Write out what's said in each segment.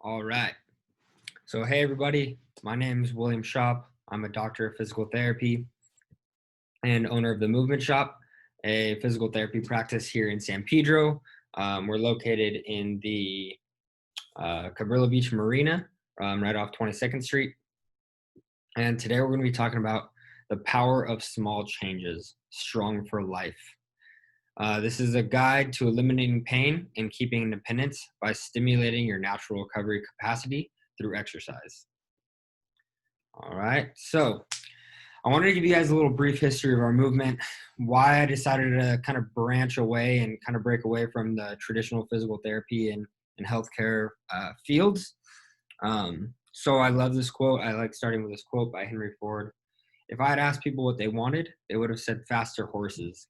All right. So, hey, everybody. My name is William Shop. I'm a doctor of physical therapy and owner of the Movement Shop, a physical therapy practice here in San Pedro. We're located in the Cabrillo Beach Marina, right off 22nd Street. And today we're going to be talking about the power of small changes, strong for life. This is a guide to eliminating pain and keeping independence by stimulating your natural recovery capacity through exercise. All right. So I wanted to give you guys a little brief history of our movement, why I decided to kind of branch away and kind of break away from the traditional physical therapy and healthcare fields. So I love this quote. I like starting with this quote by Henry Ford. If I had asked people what they wanted, they would have said faster horses.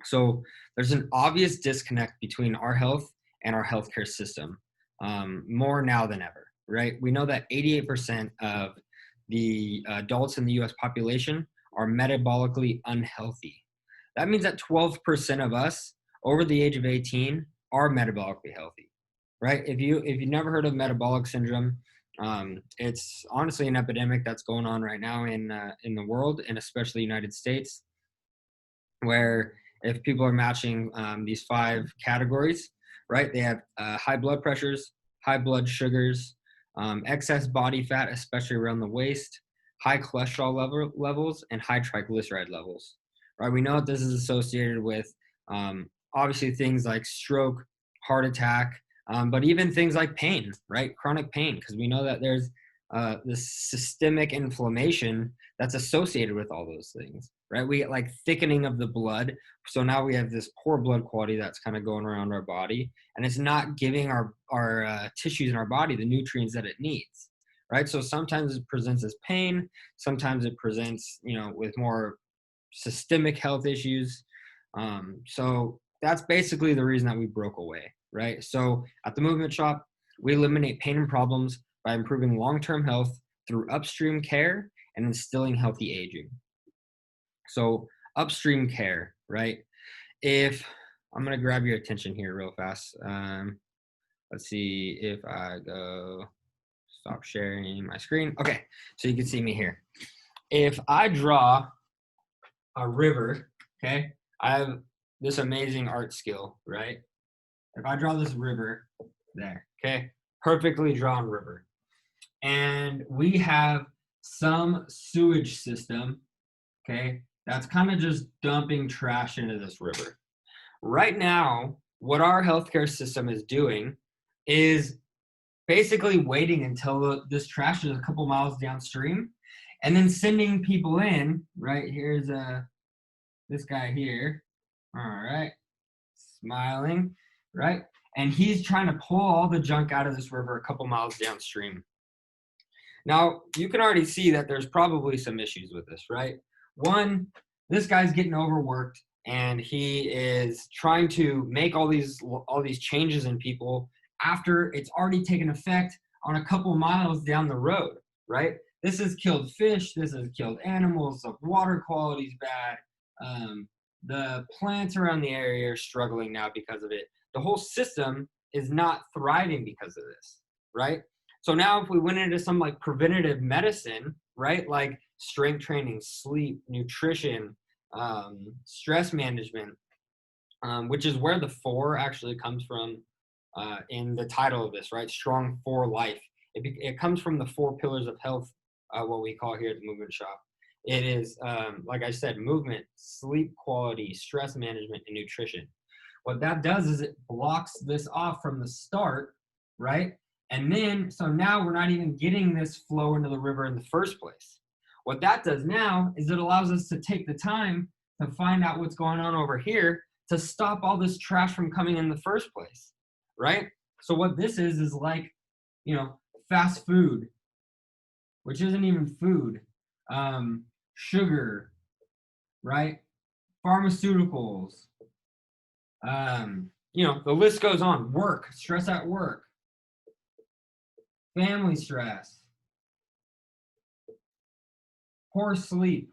So there's an obvious disconnect between our health and our healthcare system, more now than ever, right? We know that 88% of the adults in the US population are metabolically unhealthy. That means that 12% of us over the age of 18 are metabolically healthy, right? If you've never heard of metabolic syndrome, it's honestly an epidemic that's going on right now in the world, and especially the United States, where if people are matching these five categories, right, they have high blood pressures, high blood sugars, excess body fat, especially around the waist, high cholesterol levels, and high triglyceride levels. Right, we know that this is associated with obviously things like stroke, heart attack, but even things like pain, right, chronic pain, because we know that there's this systemic inflammation that's associated with all those things, right? We get like thickening of the blood. So now we have this poor blood quality that's kind of going around our body, and it's not giving our tissues in our body the nutrients that it needs, right? So sometimes it presents as pain. Sometimes it presents, with more systemic health issues. So that's basically the reason that we broke away, right? So at the Movement Shop, we eliminate pain and problems by improving long-term health through upstream care and instilling healthy aging. So upstream care, right? If I'm going to grab your attention here real fast. Let's see if I go stop sharing my screen. Okay, so you can see me here. If I draw a river, okay, I have this amazing art skill, right? If I draw this river there, okay, perfectly drawn river, and we have some sewage system, okay, that's kind of just dumping trash into this river. Right now, what our healthcare system is doing is basically waiting until this trash is a couple miles downstream and then sending people in, right? Here's this guy here. All right. Smiling, right? And he's trying to pull all the junk out of this river a couple miles downstream. Now, you can already see that there's probably some issues with this, right? One, this guy's getting overworked and he is trying to make all these changes in people after it's already taken effect on a couple miles down the road, right? This has killed fish, this has killed animals, the water quality is bad. The plants around the area are struggling now because of it. The whole system is not thriving because of this, right? So now if we went into some like preventative medicine, right, like strength training, sleep, nutrition, stress management, which is where the four actually comes from in the title of this, right? Strong for life. It comes from the four pillars of health, what we call here at the Movement Shop. It is, like I said, movement, sleep quality, stress management, and nutrition. What that does is it blocks this off from the start, right? And then, so now we're not even getting this flow into the river in the first place. What that does now is it allows us to take the time to find out what's going on over here to stop all this trash from coming in the first place, right? So what this is like, fast food, which isn't even food, sugar, right? Pharmaceuticals, the list goes on. Work, stress at work, family stress, poor sleep,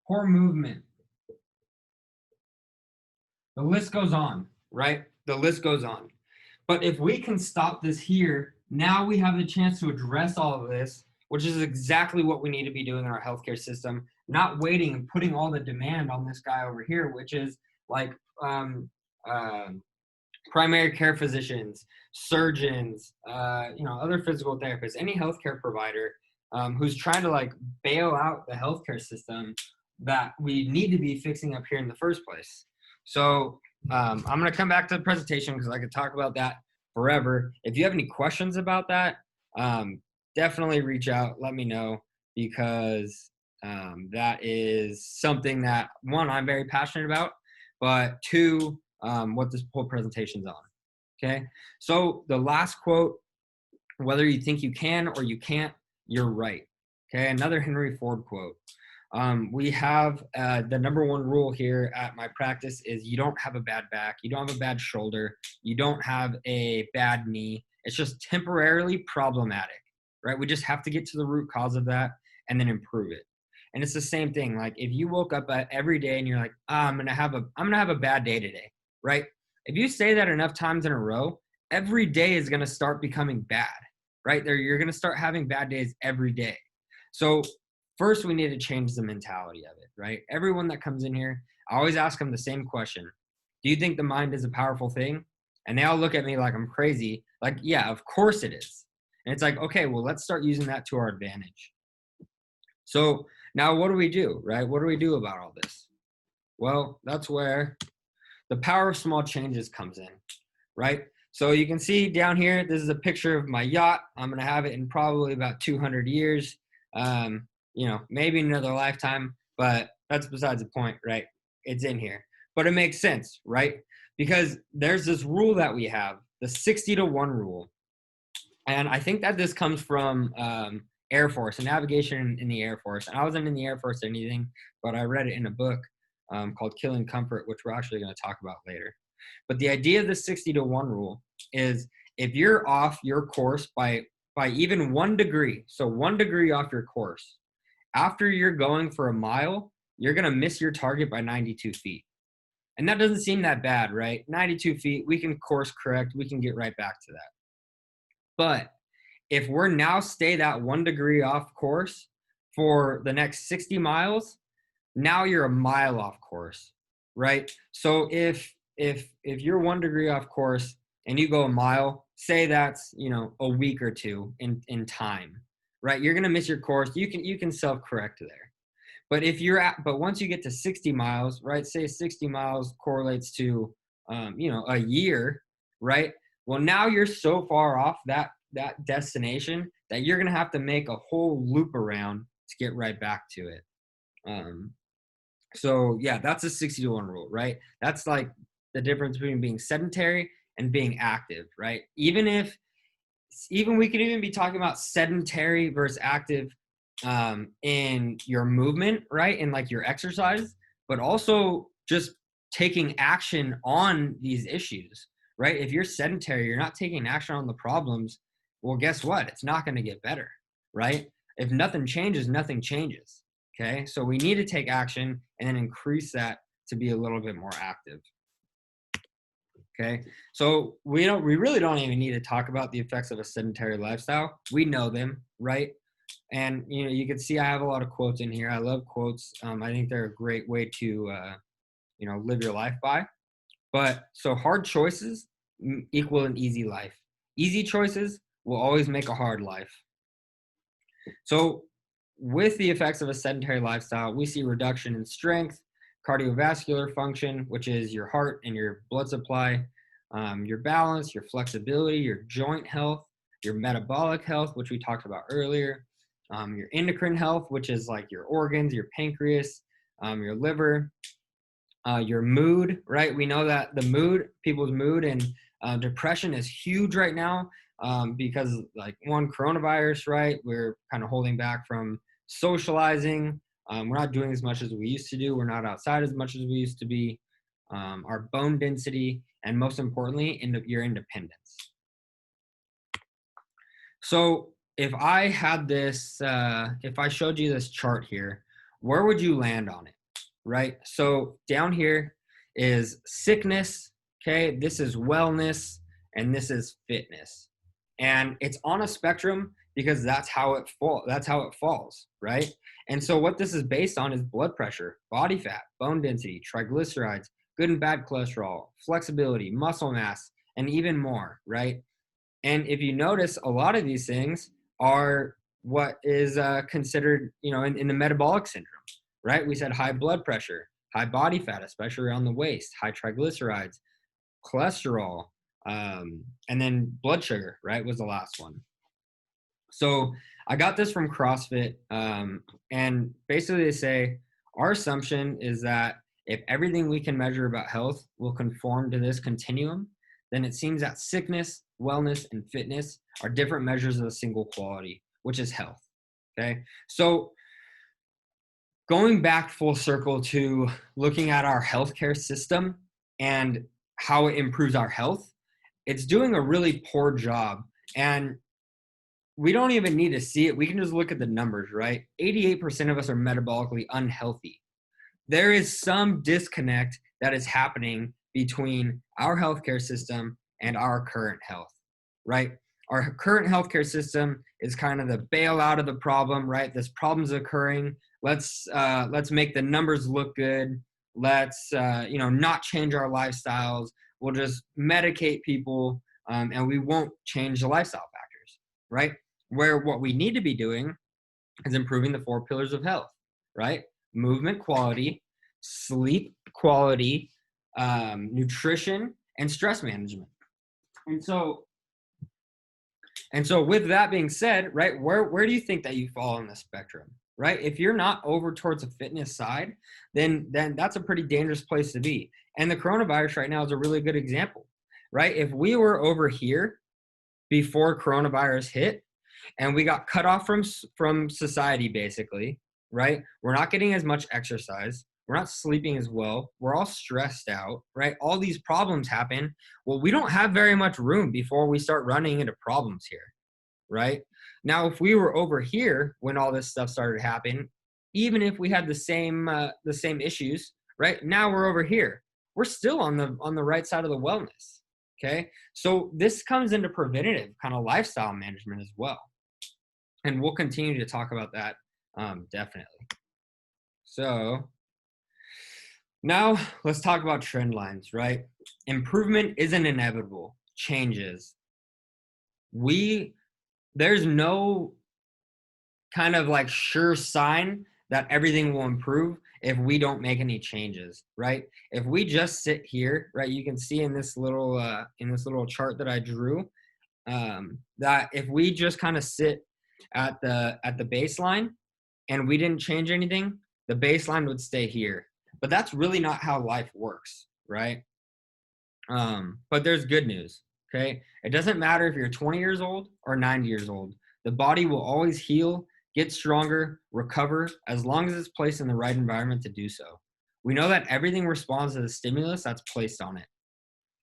poor movement. The list goes on, right? The list goes on. But if we can stop this here, now we have the chance to address all of this, which is exactly what we need to be doing in our healthcare system, not waiting and putting all the demand on this guy over here, which is like uh, primary care physicians, surgeons, other physical therapists, any healthcare provider who's trying to like bail out the healthcare system that we need to be fixing up here in the first place. So I'm going to come back to the presentation because I could talk about that forever. If you have any questions about that, definitely reach out. Let me know because that is something that, one, I'm very passionate about, but two, what this whole presentation's on. Okay. So the last quote, whether you think you can or you can't, you're right. Okay. Another Henry Ford quote. We have the number one rule here at my practice is you don't have a bad back. You don't have a bad shoulder. You don't have a bad knee. It's just temporarily problematic, right? We just have to get to the root cause of that and then improve it. And it's the same thing. Like if you woke up every day and you're like, I'm gonna have a bad day today, right? If you say that enough times in a row, every day is gonna start becoming bad, right? You're gonna start having bad days every day. So first, we need to change the mentality of it, right? Everyone that comes in here, I always ask them the same question. Do you think the mind is a powerful thing? And they all look at me like I'm crazy. Like, yeah, of course it is. And it's like, okay, well, let's start using that to our advantage. So now what do we do, right? What do we do about all this? Well, that's where the power of small changes comes in, right? So you can see down here, this is a picture of my yacht. I'm going to have it in probably about 200 years. Maybe another lifetime, but that's besides the point, right? It's in here. But it makes sense, right? Because there's this rule that we have, the 60-to-1 rule. And I think that this comes from Air Force and navigation in the Air Force. And I wasn't in the Air Force or anything, but I read it in a book called Killing Comfort, which we're actually going to talk about later. But the idea of the 60-to-1 rule is if you're off your course by even 1 degree, so 1 degree off your course, after you're going for a mile, you're going to miss your target by 92 feet. And that doesn't seem that bad, right? 92 feet, we can course correct. We can get right back to that. But if we're now stay that 1 degree off course for the next 60 miles, now you're a mile off course, right? So if you're 1 degree off course and you go a mile, say that's, a week or two in time, right? You're going to miss your course. You can self-correct there. But but once you get to 60 miles, right? Say 60 miles correlates to, a year, right? Well, now you're so far off that destination that you're going to have to make a whole loop around to get right back to it. So yeah, that's a 60-to-1 rule, right? That's like the difference between being sedentary and being active, right? Even we could even be talking about sedentary versus active in your movement, right? In like your exercise, but also just taking action on these issues, right? If you're sedentary, you're not taking action on the problems. Well, guess what? It's not going to get better, right? If nothing changes, nothing changes. Okay. So we need to take action and then increase that to be a little bit more active. Okay. So we really don't even need to talk about the effects of a sedentary lifestyle. We know them, right? And, you can see I have a lot of quotes in here. I love quotes. I think they're a great way to, live your life by. But so hard choices equal an easy life. Easy choices will always make a hard life. So with the effects of a sedentary lifestyle, we see reduction in strength, cardiovascular function, which is your heart and your blood supply, your balance, your flexibility, your joint health, your metabolic health, which we talked about earlier, your endocrine health, which is like your organs, your pancreas, your liver, your mood, right? We know that people's mood and depression is huge right now because like coronavirus, right? We're kind of holding back from socializing. We're not doing as much as we used to do. We're not outside as much as we used to be. Our bone density, and most importantly, your independence. So if I had this, if I showed you this chart here, where would you land on it, right? So down here is sickness, okay? This is wellness, and this is fitness. And it's on a spectrum because that's how it falls, right? And so what this is based on is blood pressure, body fat, bone density, triglycerides, good and bad cholesterol, flexibility, muscle mass, and even more, right? And if you notice, a lot of these things are what is considered, in the metabolic syndrome, right? We said high blood pressure, high body fat, especially around the waist, high triglycerides, cholesterol, and then blood sugar, right, was the last one. So I got this from CrossFit, and basically they say our assumption is that if everything we can measure about health will conform to this continuum, then it seems that sickness, wellness, and fitness are different measures of a single quality, which is health. Okay, so going back full circle to looking at our healthcare system and how it improves our health, it's doing a really poor job. And we don't even need to see it. We can just look at the numbers, right? 88% of us are metabolically unhealthy. There is some disconnect that is happening between our healthcare system and our current health, right? Our current healthcare system is kind of the bailout of the problem, right? This problem's occurring. Let's make the numbers look good. Let's not change our lifestyles. We'll just medicate people, and we won't change the lifestyle factors, right? Where what we need to be doing is improving the 4 pillars of health, right? Movement quality, sleep quality, nutrition, and stress management. And so with that being said, right, where do you think that you fall on the spectrum, right? If you're not over towards the fitness side, then that's a pretty dangerous place to be. And the coronavirus right now is a really good example, right? If we were over here before coronavirus hit and we got cut off from society, basically, right? We're not getting as much exercise. We're not sleeping as well. We're all stressed out, right? All these problems happen. Well, we don't have very much room before we start running into problems here, right? Now, if we were over here when all this stuff started happening, even if we had the same issues, right? Now we're over here. We're still on the right side of the wellness. Okay, so this comes into preventative kind of lifestyle management as well, and we'll continue to talk about that definitely. So now let's talk about trend lines, right? Improvement isn't inevitable. Changes. There's no kind of like sure sign that everything will improve if we don't make any changes, right? If we just sit here, right, you can see in this little chart that I drew, that if we just kind of sit at the baseline and we didn't change anything, the baseline would stay here. But that's really not how life works, right? But there's good news, okay? It doesn't matter if you're 20 years old or 90 years old. The body will always heal, get stronger, recover, as long as it's placed in the right environment to do so. We know that everything responds to the stimulus that's placed on it.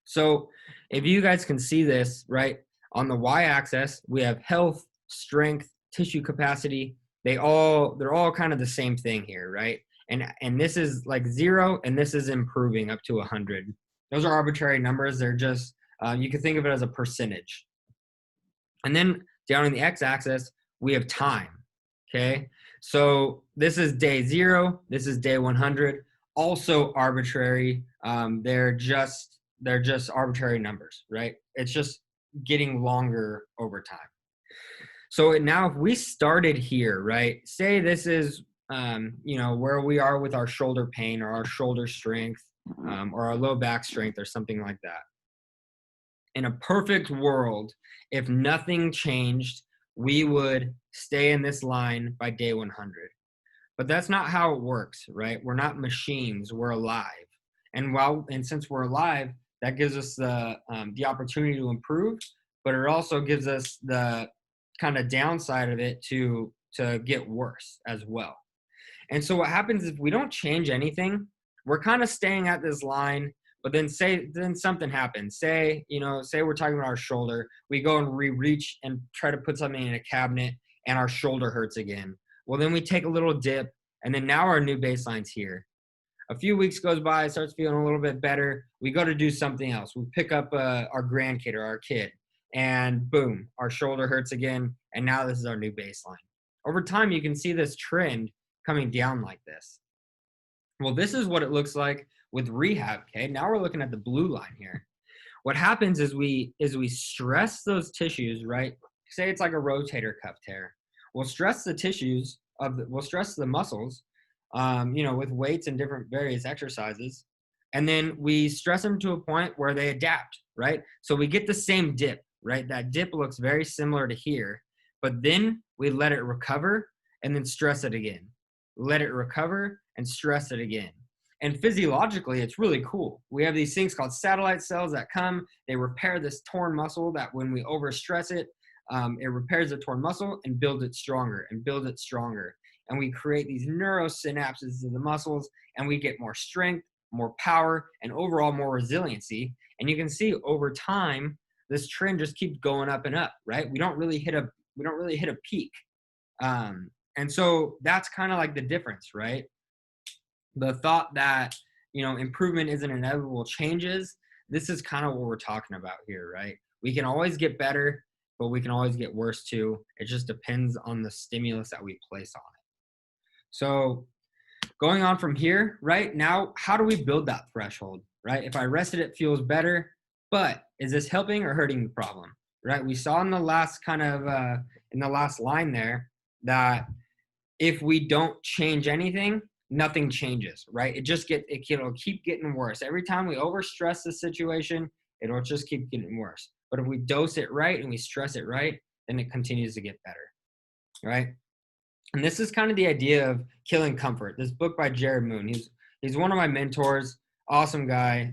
So if you guys can see this, right, on the y-axis, we have health, strength, tissue capacity. They're all kind of the same thing here, right? And this is like 0, and this is improving up to 100. Those are arbitrary numbers. They're just, you can think of it as a percentage. And then down on the x-axis, we have time. Okay, so this is day 0. This is day 100. Also arbitrary. They're just arbitrary numbers, right? It's just getting longer over time. So now, if we started here, right? Say this is, where we are with our shoulder pain or our shoulder strength, or our low back strength or something like that. In a perfect world, if nothing changed, we would stay in this line by day 100. But that's not how it works, right? We're not machines, we're alive. And since we're alive, that gives us the opportunity to improve, but it also gives us the kind of downside of it to get worse as well. And so what happens if we don't change anything, we're kind of staying at this line. But then something happens. Say we're talking about our shoulder. We go and reach and try to put something in a cabinet and our shoulder hurts again. Well, then we take a little dip, and then now our new baseline's here. A few weeks goes by, starts feeling a little bit better. We go to do something else. We pick up our grandkid or our kid, and boom, our shoulder hurts again. And now this is our new baseline. Over time, you can see this trend coming down like this. Well, this is what it looks like with rehab. Okay, now we're looking at the blue line here. What happens is we stress those tissues, right? Say it's like a rotator cuff tear. We'll stress the tissues we'll stress the muscles, with weights and different various exercises, and then we stress them to a point where they adapt, right? So we get the same dip, right? That dip looks very similar to here, but then we let it recover and then stress it again. Let it recover and stress it again. And physiologically, it's really cool. We have these things called satellite cells that come, they repair this torn muscle that when we overstress it, it repairs the torn muscle and builds it stronger and builds it stronger. And we create these neurosynapses in the muscles, and we get more strength, more power, and overall more resiliency. And you can see over time, this trend just keeps going up and up, right? We don't really hit a peak. And so that's kind of like the difference, right? The thought that, improvement isn't inevitable changes. This is kind of what we're talking about here, right? We can always get better, but we can always get worse too. It just depends on the stimulus that we place on it. So going on from here, right now, how do we build that threshold, right? If I rested, it feels better, but is this helping or hurting the problem, right? We saw in the last in the last line there that if we don't change anything, nothing changes, right? It'll keep getting worse. Every time we overstress the situation, it'll just keep getting worse. But if we dose it right and we stress it right, then it continues to get better, right? And this is kind of the idea of killing comfort. This book by Jared Moon. He's one of my mentors, awesome guy.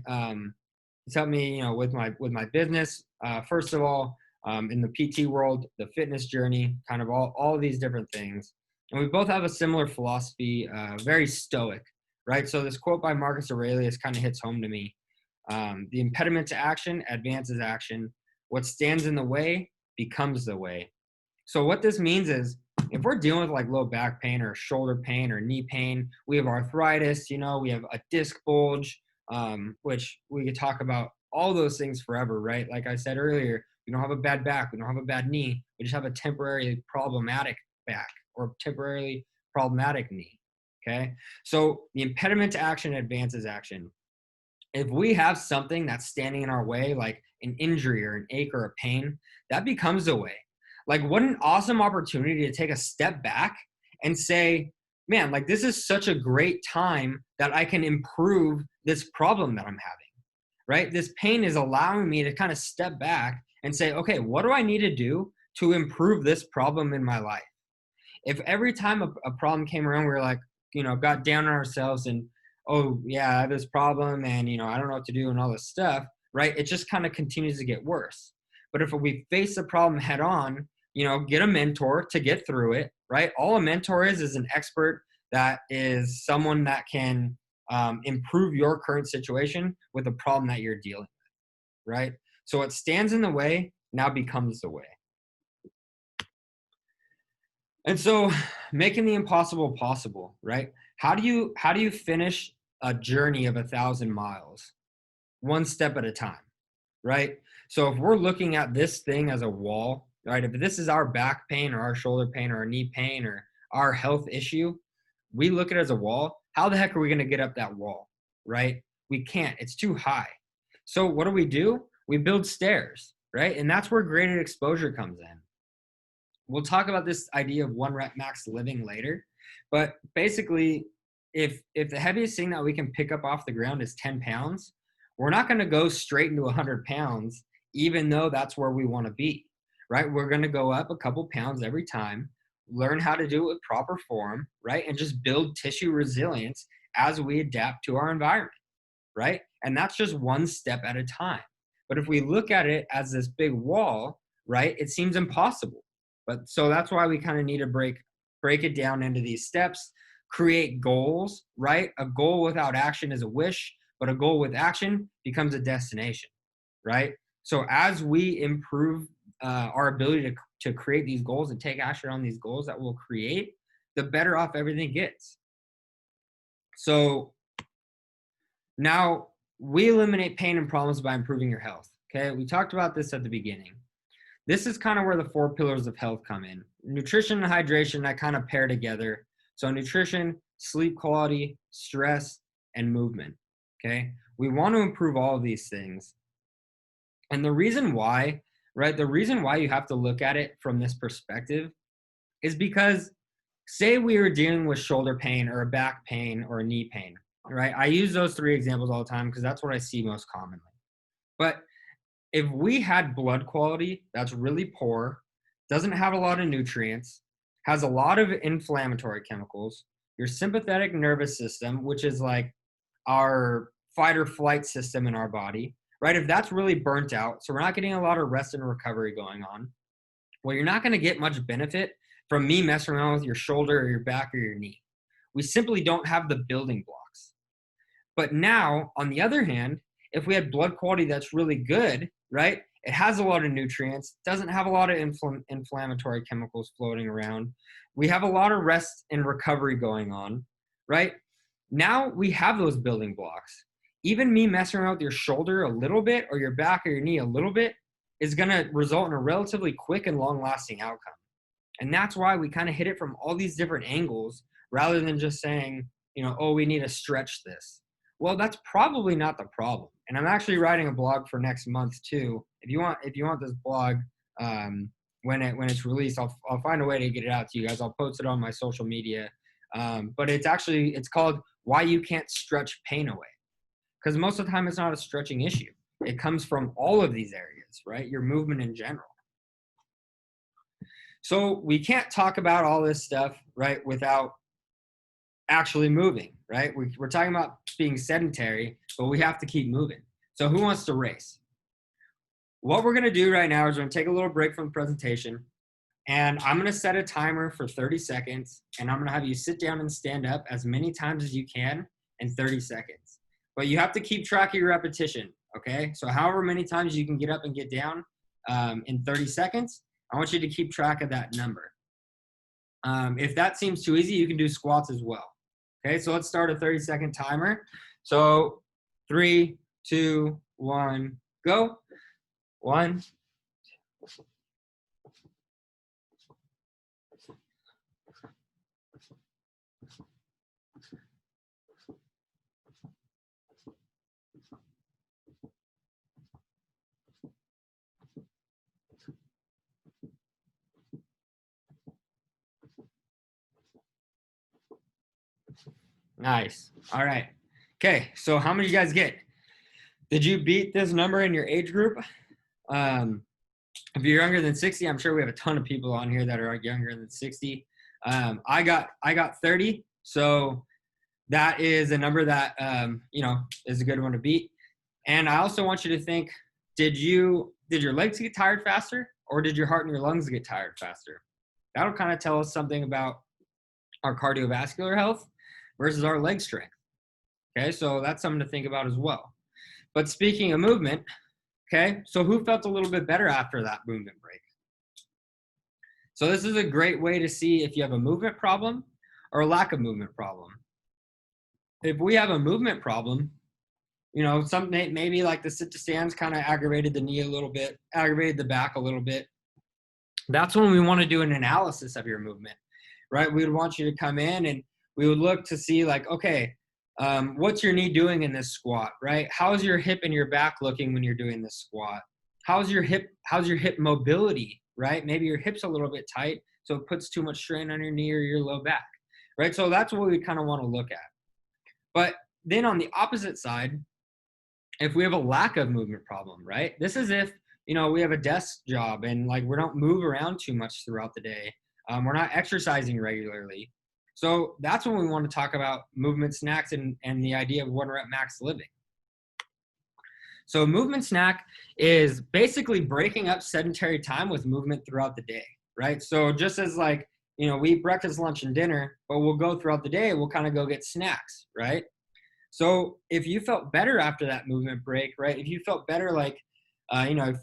He's helped me, with my business. First of all, in the PT world, the fitness journey, kind of all of these different things. And we both have a similar philosophy, very stoic, right? So this quote by Marcus Aurelius kind of hits home to me. The impediment to action advances action. What stands in the way becomes the way. So what this means is if we're dealing with like low back pain or shoulder pain or knee pain, we have arthritis, we have a disc bulge, which we could talk about all those things forever, right? Like I said earlier, we don't have a bad back, we don't have a bad knee, we just have a temporarily problematic back or temporarily problematic knee, okay? So the impediment to action advances action. If we have something that's standing in our way, like an injury or an ache or a pain, that becomes the way. Like, what an awesome opportunity to take a step back and say, man, like this is such a great time that I can improve this problem that I'm having, right? This pain is allowing me to kind of step back and say, okay, what do I need to do to improve this problem in my life? If every time a problem came around, we were like, got down on ourselves and, oh yeah, I have this problem and, I don't know what to do and all this stuff, right? It just kind of continues to get worse. But if we face the problem head on, get a mentor to get through it, right? All a mentor is an expert that is someone that can improve your current situation with the problem that you're dealing with, right? So what stands in the way now becomes the way. And so making the impossible possible, right? How do you finish a journey of 1,000 miles? One step at a time, right? So if we're looking at this thing as a wall, right? If this is our back pain or our shoulder pain or our knee pain or our health issue, we look at it as a wall. How the heck are we going to get up that wall, right? We can't. It's too high. So what do? We build stairs, right? And that's where graded exposure comes in. We'll talk about this idea of 1 rep max living later, but basically, if the heaviest thing that we can pick up off the ground is 10 pounds, we're not going to go straight into 100 pounds, even though that's where we want to be, right? We're going to go up a couple pounds every time, learn how to do it with proper form, right? And just build tissue resilience as we adapt to our environment, right? And that's just one step at a time. But if we look at it as this big wall, right, it seems impossible. But so that's why we kind of need to break it down into these steps, create goals, right? A goal without action is a wish, but a goal with action becomes a destination, right? So as we improve our ability to create these goals and take action on these goals that we'll create, the better off everything gets. So Now, we eliminate pain and problems by improving your health. Okay, we talked about this at the beginning. This is kind of where the 4 pillars of health come in. Nutrition and hydration that kind of pair together. So nutrition, sleep quality, stress, and movement. Okay, we want to improve all of these things. And the reason why, right, the reason why you have to look at it from this perspective is because say we were dealing with shoulder pain or a back pain or a knee pain, right? I use those 3 examples all the time because that's what I see most commonly. But if we had blood quality that's really poor, doesn't have a lot of nutrients, has a lot of inflammatory chemicals, your sympathetic nervous system, which is like our fight or flight system in our body, right? If that's really burnt out, so we're not getting a lot of rest and recovery going on, well, you're not going to get much benefit from me messing around with your shoulder or your back or your knee. We simply don't have the building blocks. But now, on the other hand, if we had blood quality that's really good, right? It has a lot of nutrients, doesn't have a lot of inflammatory chemicals floating around. We have a lot of rest and recovery going on, right? Now we have those building blocks. Even me messing around with your shoulder a little bit or your back or your knee a little bit is going to result in a relatively quick and long-lasting outcome. And that's why we kind of hit it from all these different angles rather than just saying, oh, we need to stretch this. Well, that's probably not the problem. And I'm actually writing a blog for next month too. If you want this blog, when it's released, I'll find a way to get it out to you guys. I'll post it on my social media. But it's called Why You Can't Stretch Pain Away. Because most of the time it's not a stretching issue. It comes from all of these areas, right? Your movement in general. So we can't talk about all this stuff, right, without actually moving, right? We're talking about being sedentary, but we have to keep moving. So who wants to race? What we're going to do right now is we're going to take a little break from the presentation, and I'm going to set a timer for 30 seconds, and I'm going to have you sit down and stand up as many times as you can in 30 seconds. But you have to keep track of your repetition, okay? So however many times you can get up and get down in 30 seconds, I want you to keep track of that number. If that seems too easy, you can do squats as well. Okay, so let's start a 30-second timer. So 3, 2, 1, go. 1. Nice. All right. Okay, so how many you guys get? Did you beat this number in your age group? If you're younger than 60, I'm sure we have a ton of people on here that are younger than 60. I got 30, so that is a number that is a good one to beat. And I also want you to think: did your legs get tired faster, or did your heart and your lungs get tired faster? That'll kind of tell us something about our cardiovascular health versus our leg strength. Okay, so that's something to think about as well. But speaking of movement, okay, so who felt a little bit better after that movement break? So this is a great way to see if you have a movement problem or a lack of movement problem. If we have a movement problem, something maybe like the sit to stands kind of aggravated the knee a little bit, aggravated the back a little bit. That's when we want to do an analysis of your movement, right? We would want you to come in and we would look to see like, okay, what's your knee doing in this squat, right? How's your hip and your back looking when you're doing this squat? How's your hip mobility, right? Maybe your hip's a little bit tight, so it puts too much strain on your knee or your low back, right? So that's what we kind of want to look at. But then on the opposite side, if we have a lack of movement problem, right? This is if, we have a desk job and like we don't move around too much throughout the day. We're not exercising regularly. So that's when we want to talk about movement snacks and the idea of 1 rep max living. So movement snack is basically breaking up sedentary time with movement throughout the day, right? So just as like, we eat breakfast, lunch, and dinner, but we'll go throughout the day, we'll kind of go get snacks, right? So if you felt better after that movement break, right? If you felt better, like,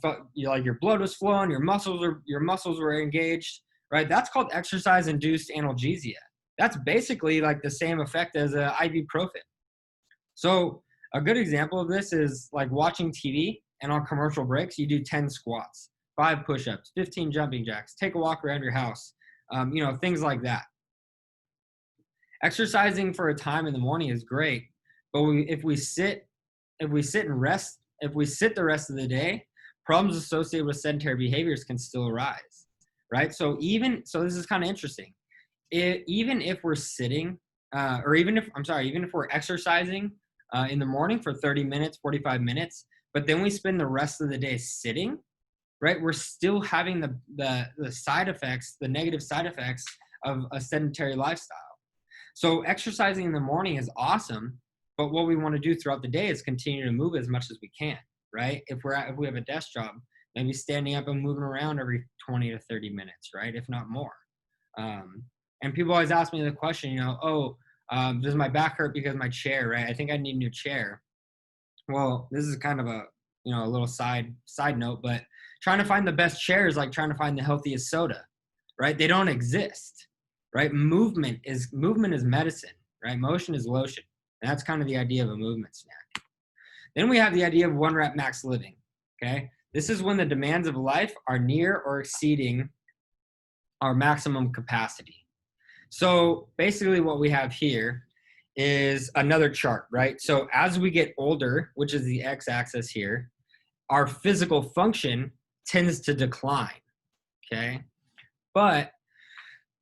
felt like your blood was flowing, your muscles were engaged, right? That's called exercise-induced analgesia. That's basically like the same effect as ibuprofen. So A good example of this is like watching TV, and on commercial breaks, you do 10 squats, 5 push-ups, 15 jumping jacks, take a walk around your house, things like that. Exercising for a time in the morning is great, but if we sit and rest, if we sit the rest of the day, problems associated with sedentary behaviors can still arise, right? So this is kind of interesting. Even if we're sitting, even if we're exercising in the morning for 30 minutes, 45 minutes, but then we spend the rest of the day sitting, right? We're still having the side effects, the negative side effects of a sedentary lifestyle. So exercising in the morning is awesome, but what we want to do throughout the day is continue to move as much as we can, right? If we have a desk job, maybe standing up and moving around every 20 to 30 minutes, right? If not more. And people always ask me the question, does my back hurt because of my chair, right? I think I need a new chair. Well, this is kind of a little side note, but trying to find the best chair is like trying to find the healthiest soda, right? They don't exist, right? Movement is medicine, right? Motion is lotion. And that's kind of the idea of a movement snack. Then we have the idea of 1 rep max living, okay? This is when the demands of life are near or exceeding our maximum capacity. So basically what we have here is another chart, right? So as we get older, which is the x-axis here, our physical function tends to decline, okay? But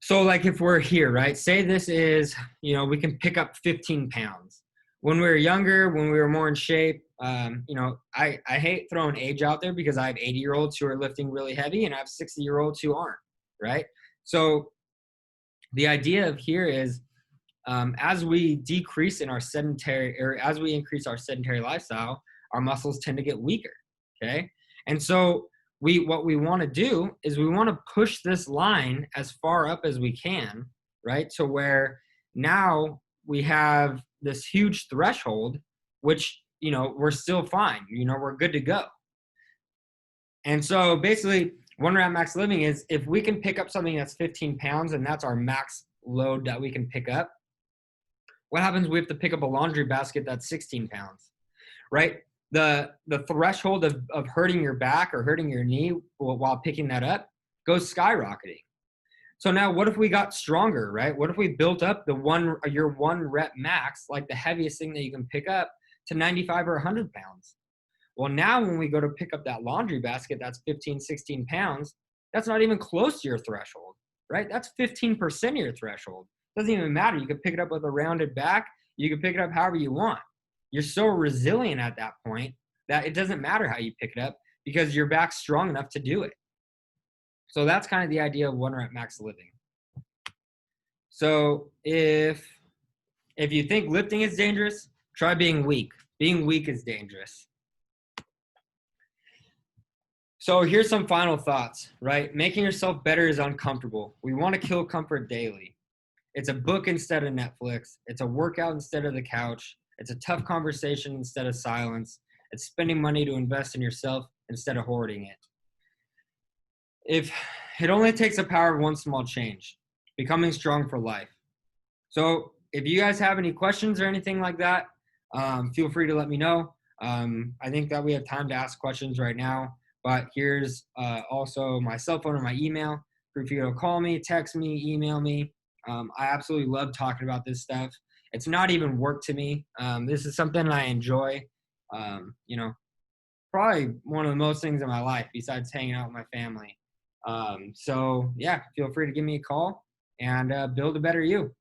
so like if we're here, right? Say this is, we can pick up 15 pounds. When we were younger, when we were more in shape, I hate throwing age out there because I have 80-year-olds who are lifting really heavy and I have 60-year-olds who aren't, right? So the idea of here is as we decrease in our sedentary, or as we increase our sedentary lifestyle, our muscles tend to get weaker, okay? And so what we want to do is we want to push this line as far up as we can, right? To where now we have this huge threshold, which, we're still fine, we're good to go. And so basically 1 rep max living is if we can pick up something that's 15 pounds and that's our max load that we can pick up, what happens if we have to pick up a laundry basket that's 16 pounds, right? The threshold of hurting your back or hurting your knee while picking that up goes skyrocketing. So now what if we got stronger, right? What if we built up your 1 rep max, like the heaviest thing that you can pick up, to 95 or 100 pounds? Well, now when we go to pick up that laundry basket that's 15, 16 pounds, that's not even close to your threshold, right? That's 15% of your threshold. Doesn't even matter. You could pick it up with a rounded back. You can pick it up however you want. You're so resilient at that point that it doesn't matter how you pick it up because your back's strong enough to do it. So that's kind of the idea of 1 rep max living. So if you think lifting is dangerous, try being weak. Being weak is dangerous. So here's some final thoughts, right? Making yourself better is uncomfortable. We want to kill comfort daily. It's a book instead of Netflix. It's a workout instead of the couch. It's a tough conversation instead of silence. It's spending money to invest in yourself instead of hoarding it. If it only takes the power of one small change, becoming strong for life. So if you guys have any questions or anything like that, feel free to let me know. I think that we have time to ask questions right now, but here's also my cell phone and my email. Feel free to call me, text me, email me. I absolutely love talking about this stuff. It's not even work to me. This is something I enjoy. Probably one of the most things in my life besides hanging out with my family. So yeah, feel free to give me a call and build a better you.